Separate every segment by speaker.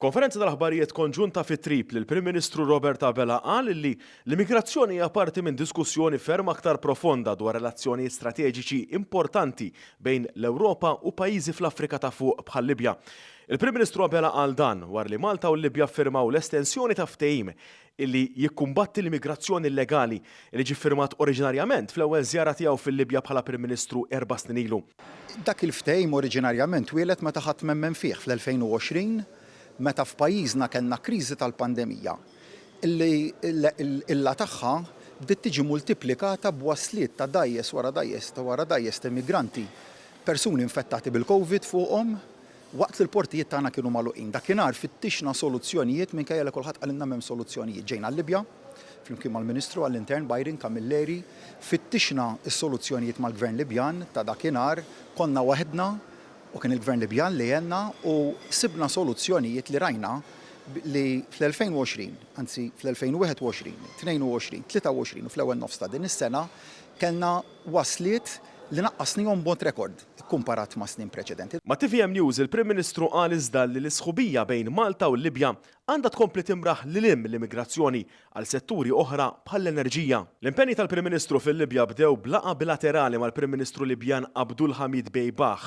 Speaker 1: F'konferenza tal-aħbarijiet konġunta fi Tripli, il-Prim Ministru Robert Abela qal li l-immigrazzjoni hija parti minn diskussjoni ferm aktar profonda dwar relazzjonijiet strateġiċi importanti bejn l-Ewropa u pajjiżi fl-Afrika ta' fuq bħal Libja. Il-Prim Ministru Abela qal dan wara li Malta u l-Libja ffirmaw l-estensjoni ta' ftehim illi jikkumbatti l-immigrazzjoni illegali li ġie ffirmat oriġinarjament fl-ewwel żjara tiegħu fil-Libja bħala Prim Ministru 4 snin ilu.
Speaker 2: Dak il-ftehim oriġinarjament wielet meta ħadd memmen fih fl-2020 meta f'pajjiżna kellna kriżi tal-pandemija illi illa tagħha bdiet tiġi multiplikata b'wasliet ta' dajjes wara dajjes ta' immigranti, persuni infettati bil-COVID fuqhom waqt li l-portijiet tagħna kienu magħluqin. Dakinhar fittixna soluzzjonijiet minkejja li kulħadd qalilna m'hemm soluzzjonijiet. Ġejna l-Libja flimkien mal-Ministru għall-Intern Byron Camilleri, fittixna s-soluzzjonijiet mal-Gvern Libjan ta' dakinhar, konna waħedna u kien il-Gvern Libjan li jenna u sibna soluzzjonijiet li rajna li fl-2020, anzi fl-2021, 22, 23 u fl-ewwel nofs ta' din is-sena kellna wasliet li naqqasnihom b'mod rekord kumparat ma' snin preċedenti.
Speaker 1: Ma' TVM News il-Prim Ministru qal iżda li l-isħubija bejn Malta u l-Libja għandha tkompli timraħ lil l-immigrazzjoni għal setturi oħra bħall-enerġija. L-impenni tal-Prim Ministru fil-Libja bdew b'laqgħa bilaterali mal-Prim Ministru Libjan Abdul Hamid Bejbah.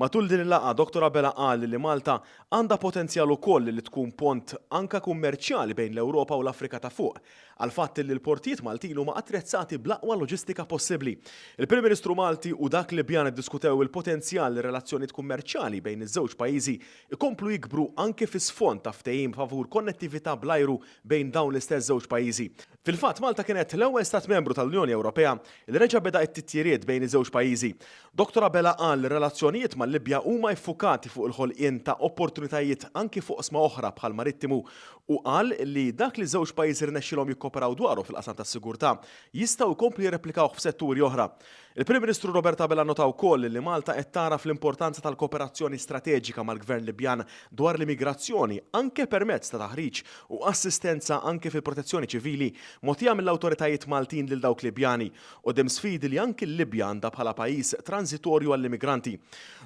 Speaker 1: Matul din il-laqgħa Dr. Abela qal li Malta għandha potenzjal ukoll li tkun pont anke kummerċjali bejn l-Ewropa u l-Afrika ta' fuq għal fatt li l-portijiet Maltin huma attrezzati bl-aqwa loġistika possibbli. Il-Prim Ministru Malti u dak Libjan iddiskutew il-potenzjal relazzjonijiet kummerċjali bejn iż-żewġ pajjiżi ikomplu jikbru anke fi sfond ta' ftehim favur konnettività bl-ajru bejn dawn l-istess żewġ pajjiżi. Fil-fatt Malta kienet l-ewwel stat membru tal-Unjoni Ewropea li reġa' beda t-titjiriet bejn iż-żewġ pajjiżi. Dr. Abela qal relazzjonijiet mal-Libja huma effukati fuq il-ħolqien ta' opportunitajiet anke fuq oqsma oħra bħal marittimu u qal li dak li żewġ pajjiżi rnexxilhom jikkoperaw dwaru fil-qasam tas-sigurtà jistgħu jkomplu jirreplikawh f'setturi oħra. Il-Prim Ministru Robert Abela nota wkoll li Malta qed tara fl-importanza tal-kooperazzjoni strateġika mal-Gvern Libjan dwar l-immigrazzjoni anke permezz ta' taħriġ u assistenza anke fil-protezzjoni ċivili mogħtija mill-awtoritajiet Maltin lil dawk Libjani qudiem sfidi li anke l-Libja għandha bħala pajjiż transitorju għall-immigranti.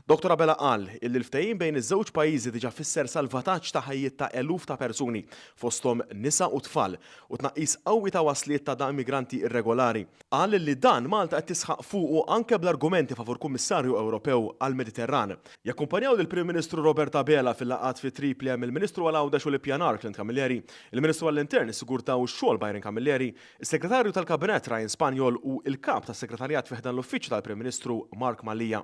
Speaker 1: Dr. Abela qal li l-ftehim bejn iż-żewġ pajjiżi diġà fisser salvataġġ ta' ħajjiet ta' eluf ta' persuni fosthom nisa u tfal u tnaqqis qawwi ta' wasliet ta' immigranti irregolari. Qal li dan Malta qed tisħaq fuqu anke bl-argumenti favur Kummissarju Ewropew għall-Mediterran. Jakkumpanjaw lill-Prim Ministru Robert Abela fil-laqgħat fi Tripli hemm il-Ministru għall-Għawdex u l-Ippjanar Clint Camilleri, il-Ministru għall-Intern is-Sigurtà u x-Xogħol Byron Camilleri, is-Segretarju tal-Kabinett Ryan Spanjol u l-Kap tas-Segretarjat fi ħdan l-Uffiċċju tal-Prim Ministru Mark Malija.